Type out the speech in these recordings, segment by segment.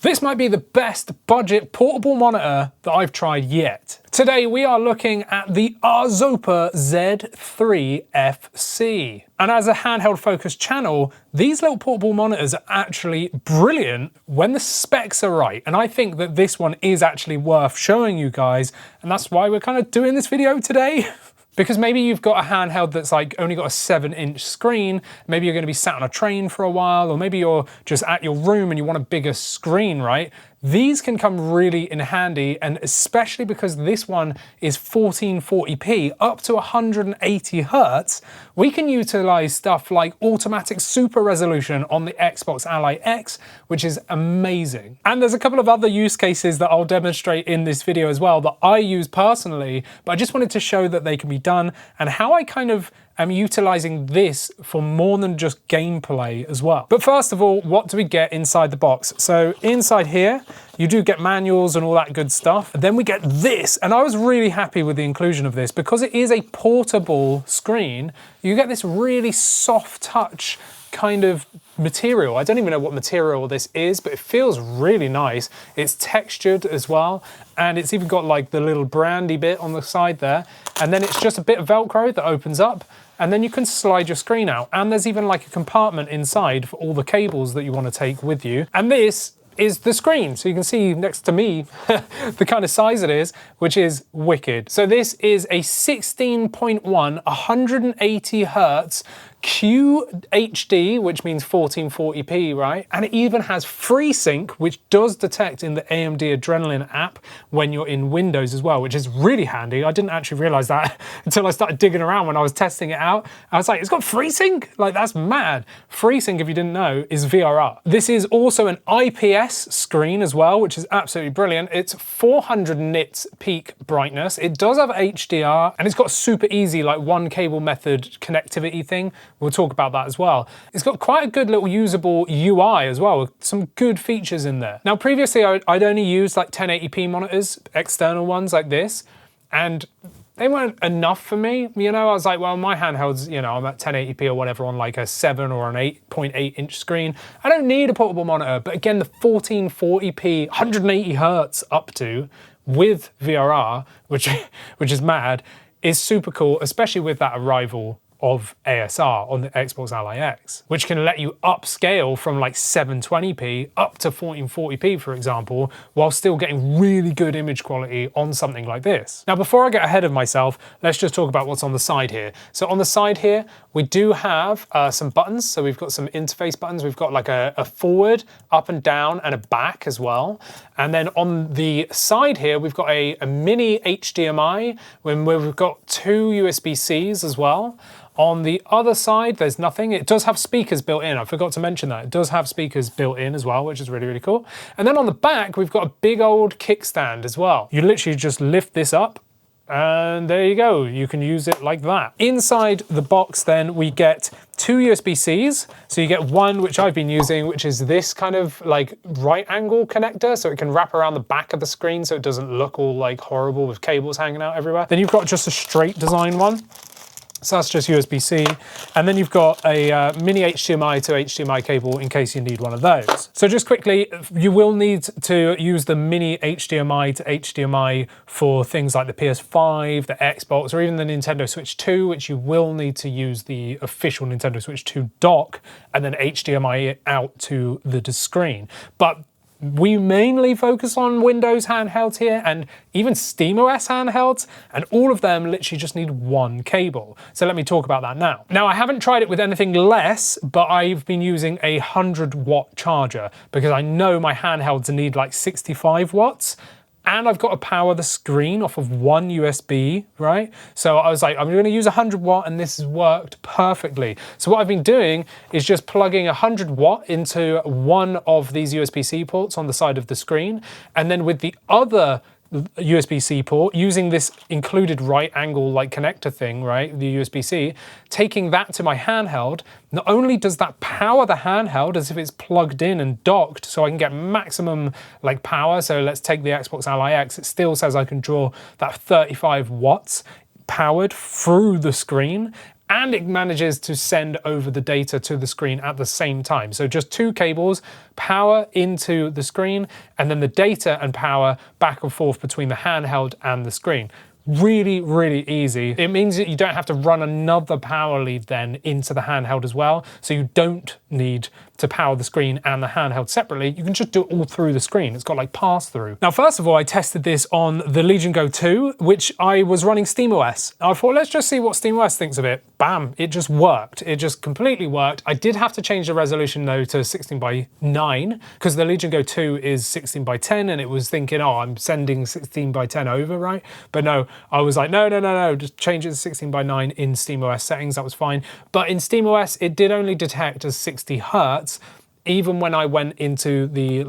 This might be the best budget portable monitor that I've tried yet. Today we are looking at the Arzopa Z3FC. And as a handheld focused channel, these little portable monitors are actually brilliant when the specs are right. And I think that this one is actually worth showing you guys. And that's why we're kind of doing this video today. Because maybe you've got a handheld that's like only got a 7-inch screen, maybe you're going to be sat on a train for a while, or maybe you're just at your room and you want a bigger screen, right? These can come really in handy, and especially because this one is 1440p up to 180 Hertz, we can utilize stuff like automatic super resolution on the Xbox Ally X, which is amazing. And there's a couple of other use cases that I'll demonstrate in this video as well that I use personally, but I just wanted to show that they can be done and how I kind of am utilizing this for more than just gameplay as well. But first of all, what do we get inside the box? So inside here, you do get manuals and all that good stuff. And then we get this, and I was really happy with the inclusion of this because it is a portable screen. You get this really soft touch kind of material. I don't even know what material this is, but it feels really nice. It's textured as well, and it's even got like the little brandy bit on the side there, and then it's just a bit of Velcro that opens up, and then you can slide your screen out, and there's even like a compartment inside for all the cables that you want to take with you. And this is the screen. So you can see next to me the kind of size it is, which is wicked. So this is a 16.1 180 Hertz QHD, which means 1440p, right? And it even has FreeSync, which does detect in the AMD Adrenalin app when you're in Windows as well, which is really handy. I didn't actually realize that until I started digging around when I was testing it out. I was like, it's got FreeSync? Like, that's mad. FreeSync, if you didn't know, is VRR. This is also an IPS screen as well, which is absolutely brilliant. It's 400 nits peak brightness. It does have HDR, and it's got super easy, like one cable method connectivity thing. We'll talk about that as well. It's got quite a good little usable UI as well, with some good features in there. Now, previously I'd only used like 1080p monitors, external ones like this, and they weren't enough for me. You know, I was like, well, my handhelds, you know, I'm at 1080p or whatever on like a 7 or an 8.8 inch screen. I don't need a portable monitor, but again, the 1440p, 180 Hertz up to with VRR, which is mad, is super cool, especially with that arrival of ASR on the Xbox Ally X, which can let you upscale from like 720p up to 1440p, for example, while still getting really good image quality on something like this. Now, before I get ahead of myself, let's just talk about what's on the side here. So on the side here, we do have some buttons. So we've got some interface buttons. We've got like a forward, up and down, and a back as well. And then on the side here, we've got a mini HDMI, where we've got 2 USB-Cs as well. On the other side, there's nothing. It does have speakers built in. I forgot to mention that. It does have speakers built in as well, which is really, really cool. And then on the back, we've got a big old kickstand as well. You literally just lift this up, and there you go. You can use it like that. Inside the box then, we get 2 USB-Cs. So you get one, which I've been using, which is this kind of like right angle connector. So it can wrap around the back of the screen so it doesn't look all like horrible with cables hanging out everywhere. Then you've got just a straight design one. So that's just USB-C. And then you've got a mini HDMI to HDMI cable in case you need one of those. So just quickly, you will need to use the mini HDMI to HDMI for things like the PS5, the Xbox, or even the Nintendo Switch 2, which you will need to use the official Nintendo Switch 2 dock and then HDMI it out to the screen. But we mainly focus on Windows handhelds here, and even SteamOS handhelds, and all of them literally just need one cable. So let me talk about that now. Now, I haven't tried it with anything less, but I've been using a 100-watt charger because I know my handhelds need like 65 watts. And I've got to power the screen off of one USB, right? So I was like, I'm gonna use 100 watt, and this has worked perfectly. So what I've been doing is just plugging 100 watt into one of these USB-C ports on the side of the screen. And then with the other USB-C port, using this included right angle like connector thing, right, the USB-C, taking that to my handheld, not only does that power the handheld as if it's plugged in and docked so I can get maximum like power, so let's take the Xbox Ally X, it still says I can draw that 35 watts powered through the screen, and it manages to send over the data to the screen at the same time. So just 2 cables, power into the screen, and then the data and power back and forth between the handheld and the screen. Really, really easy. It means that you don't have to run another power lead then into the handheld as well. So you don't need to power the screen and the handheld separately. You can just do it all through the screen. It's got like pass through. Now, first of all, I tested this on the Legion Go 2, which I was running SteamOS. I thought, let's just see what SteamOS thinks of it. Bam, it just worked. It just completely worked. I did have to change the resolution though to 16:9 because the Legion Go 2 is 16:10 and it was thinking, oh, I'm sending 16:10 over, right? But no, I was like, no, just change it to 16:9 in SteamOS settings. That was fine. But in SteamOS, it did only detect as 60 Hertz. Even when I went into the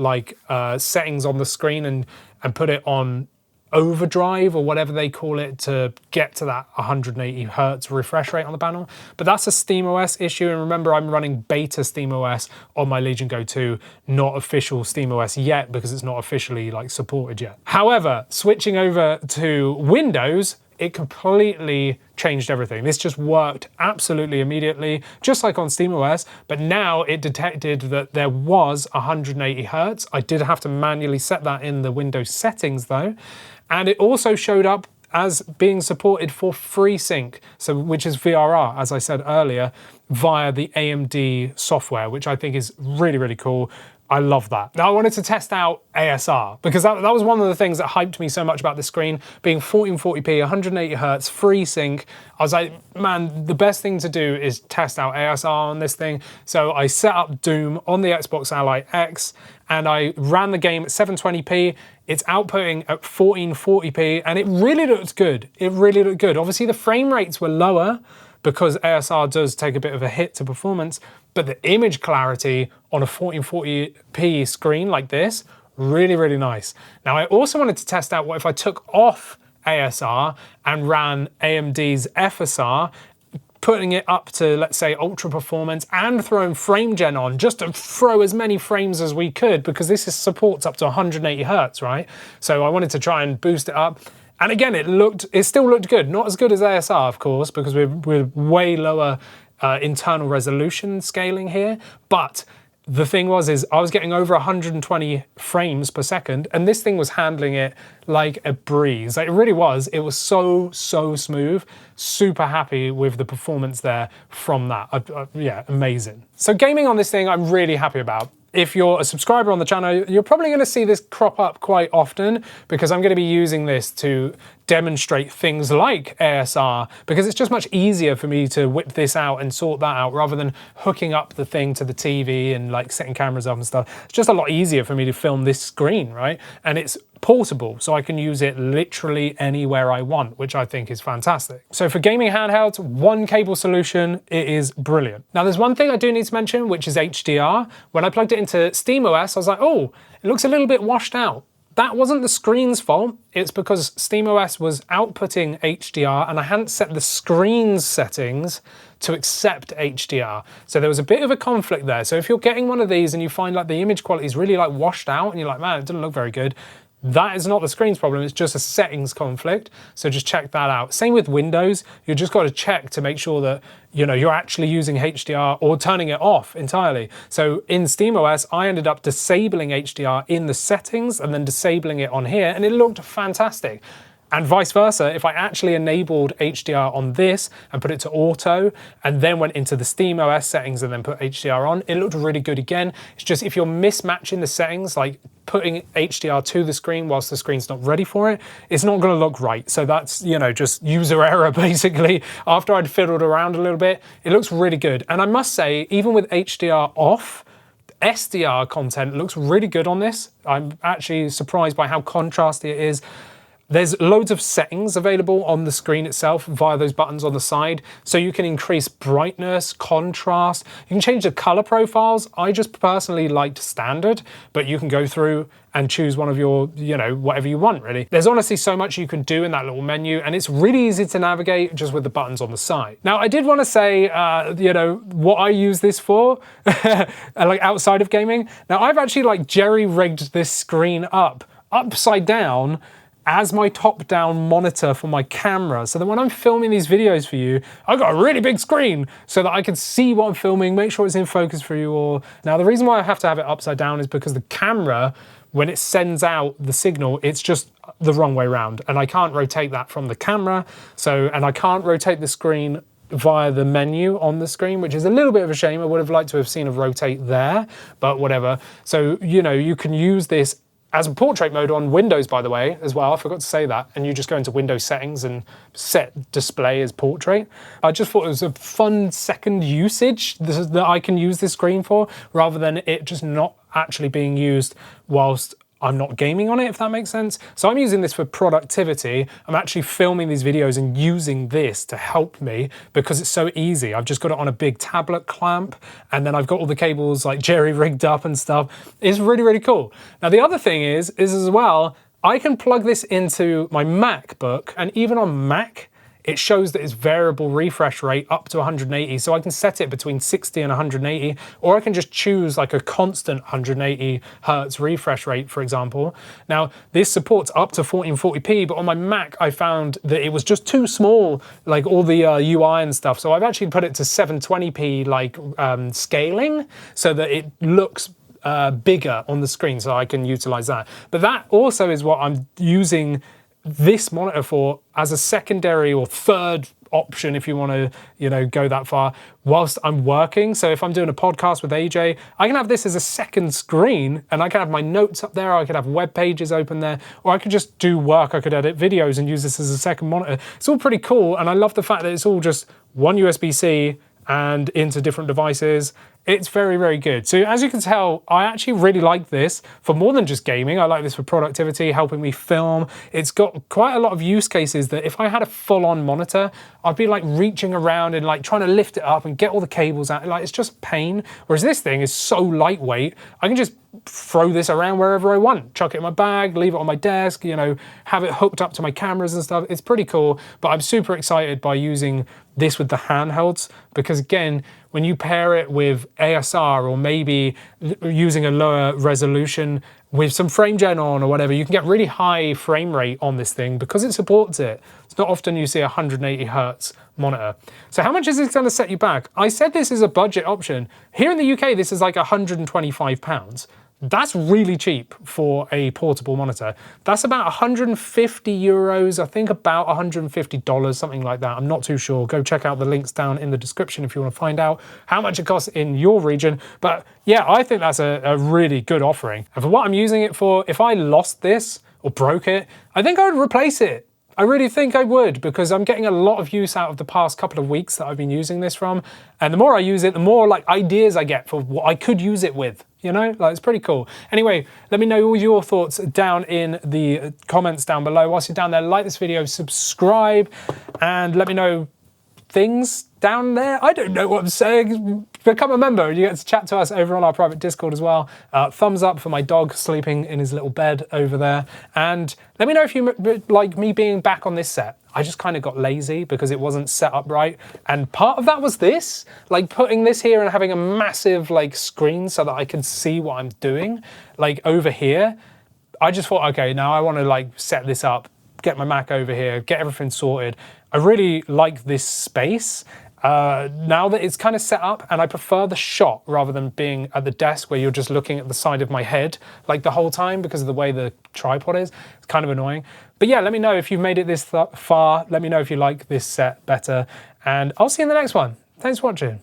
settings on the screen and put it on overdrive or whatever they call it to get to that 180 Hertz refresh rate on the panel. But that's a SteamOS issue. And remember, I'm running beta SteamOS on my Legion Go 2, not official SteamOS yet because it's not officially supported yet. However, switching over to Windows, it completely changed everything. This just worked absolutely immediately, just like on SteamOS, but now it detected that there was 180 Hertz. I did have to manually set that in the Windows settings though. And it also showed up as being supported for FreeSync, which is VRR, as I said earlier, via the AMD software, which I think is really, really cool. I love that. Now I wanted to test out ASR because that was one of the things that hyped me so much about this screen, being 1440p, 180 Hertz, FreeSync. I was like, man, the best thing to do is test out ASR on this thing. So I set up Doom on the Xbox Ally X and I ran the game at 720p. It's outputting at 1440p and it really looked good. It really looked good. Obviously the frame rates were lower because ASR does take a bit of a hit to performance, but the image clarity on a 1440p screen like this, really, really nice. Now I also wanted to test out what if I took off ASR and ran AMD's FSR, putting it up to, let's say, ultra performance and throwing frame gen on just to throw as many frames as we could because this supports up to 180 Hertz, right? So I wanted to try and boost it up. And again, it still looked good. Not as good as ASR, of course, because we're way lower internal resolution scaling here. But the thing is I was getting over 120 frames per second, and this thing was handling it like a breeze. Like, it really was. It was so smooth. Super happy with the performance there from that. Yeah, amazing. So gaming on this thing, I'm really happy about. If you're a subscriber on the channel, you're probably going to see this crop up quite often because I'm going to be using this to demonstrate things like ASR because it's just much easier for me to whip this out and sort that out rather than hooking up the thing to the TV and setting cameras up and stuff. It's just a lot easier for me to film this screen, right? And it's portable, so I can use it literally anywhere I want, which I think is fantastic. So for gaming handhelds, one cable solution, it is brilliant. Now there's one thing I do need to mention, which is HDR. When I plugged it into SteamOS, I was like, oh, it looks a little bit washed out. That wasn't the screen's fault. It's because SteamOS was outputting HDR and I hadn't set the screen's settings to accept HDR. So there was a bit of a conflict there. So if you're getting one of these and you find the image quality is really washed out and you're like, man, it doesn't look very good, that is not the screen's problem, it's just a settings conflict. So just check that out. Same with Windows, you just got to check to make sure that you're actually using HDR or turning it off entirely. So in SteamOS, I ended up disabling HDR in the settings and then disabling it on here, and it looked fantastic. And vice versa, if I actually enabled HDR on this and put it to auto and then went into the SteamOS settings and then put HDR on, it looked really good again. It's just if you're mismatching the settings, like putting HDR to the screen whilst the screen's not ready for it, it's not gonna look right. So that's, just user error basically. After I'd fiddled around a little bit, it looks really good. And I must say, even with HDR off, SDR content looks really good on this. I'm actually surprised by how contrasty it is. There's loads of settings available on the screen itself via those buttons on the side. So you can increase brightness, contrast, you can change the color profiles. I just personally liked standard, but you can go through and choose one of your, whatever you want really. There's honestly so much you can do in that little menu and it's really easy to navigate just with the buttons on the side. Now I did want to say, what I use this for, outside of gaming. Now I've actually jerry-rigged this screen upside down as my top-down monitor for my camera, so that when I'm filming these videos for you, I've got a really big screen so that I can see what I'm filming, make sure it's in focus for you all. Now, the reason why I have to have it upside down is because the camera, when it sends out the signal, it's just the wrong way around, and I can't rotate that from the camera. And I can't rotate the screen via the menu on the screen, which is a little bit of a shame. I would have liked to have seen a rotate there, but whatever. So, you know, you can use this as a portrait mode on Windows, by the way, as well. I forgot to say that. And you just go into Windows settings and set display as portrait. I just thought it was a fun second usage that I can use this screen for, rather than it just not actually being used whilst I'm not gaming on it, if that makes sense. So I'm using this for productivity. I'm actually filming these videos and using this to help me because it's so easy. I've just got it on a big tablet clamp, and then I've got all the cables like jerry rigged up and stuff. It's really, really cool. Now, the other thing is as well, I can plug this into my MacBook, and even on Mac, it shows that it's variable refresh rate up to 180. So I can set it between 60 and 180, or I can just choose like a constant 180 Hertz refresh rate, for example. Now, this supports up to 1440p, but on my Mac, I found that it was just too small, like all the UI and stuff. So I've actually put it to 720p like scaling so that it looks bigger on the screen, so I can utilize that. But that also is what I'm using this monitor for as a secondary or third option, if you want to, you know, go that far, whilst I'm working. So if I'm doing a podcast with AJ, I can have this as a second screen, and I can have my notes up there, I could have web pages open there, or I could just do work, I could edit videos and use this as a second monitor. It's all pretty cool, and I love the fact that it's all just one USB-C and into different devices. It's very, very good. So as you can tell, I actually really like this for more than just gaming. I like this for productivity, helping me film. It's got quite a lot of use cases that if I had a full-on monitor, I'd be like reaching around and like trying to lift it up and get all the cables out. Like, it's just pain. Whereas this thing is so lightweight, I can just throw this around wherever I want. Chuck it in my bag, leave it on my desk, you know, have it hooked up to my cameras and stuff. It's pretty cool, but I'm super excited by using this with the handhelds, because again, when you pair it with ASR, or maybe using a lower resolution with some frame gen on or whatever, you can get really high frame rate on this thing because it supports it. It's not often you see a 180 Hertz monitor. So how much is this going to set you back? I said this is a budget option. Here in the UK, this is like £125. That's really cheap for a portable monitor. That's about 150 euros, I think about $150, something like that. I'm not too sure. Go check out the links down in the description if you want to find out how much it costs in your region. But yeah, I think that's a really good offering. And for what I'm using it for, if I lost this or broke it, I think I would replace it. I really think I would, because I'm getting a lot of use out of the past couple of weeks that I've been using this from. And the more I use it, the more like ideas I get for what I could use it with, you know, like it's pretty cool. Anyway, let me know all your thoughts down in the comments down below. Whilst you're down there, like this video, subscribe, and let me know things down there. I don't know what I'm saying. Become a member and you get to chat to us over on our private Discord as well. Thumbs up for my dog sleeping in his little bed over there. And let me know if you like me being back on this set. I just kind of got lazy because it wasn't set up right. And part of that was this, like putting this here and having a massive like screen so that I can see what I'm doing. Like over here, I just thought, okay, now I want to like set this up, get my Mac over here, get everything sorted. I really like this space. Now that it's kind of set up, and I prefer the shot rather than being at the desk where you're just looking at the side of my head like the whole time because of the way the tripod is. It's kind of annoying. But yeah, let me know if you've made it this far. Let me know if you like this set better, and I'll see you in the next one. Thanks for watching.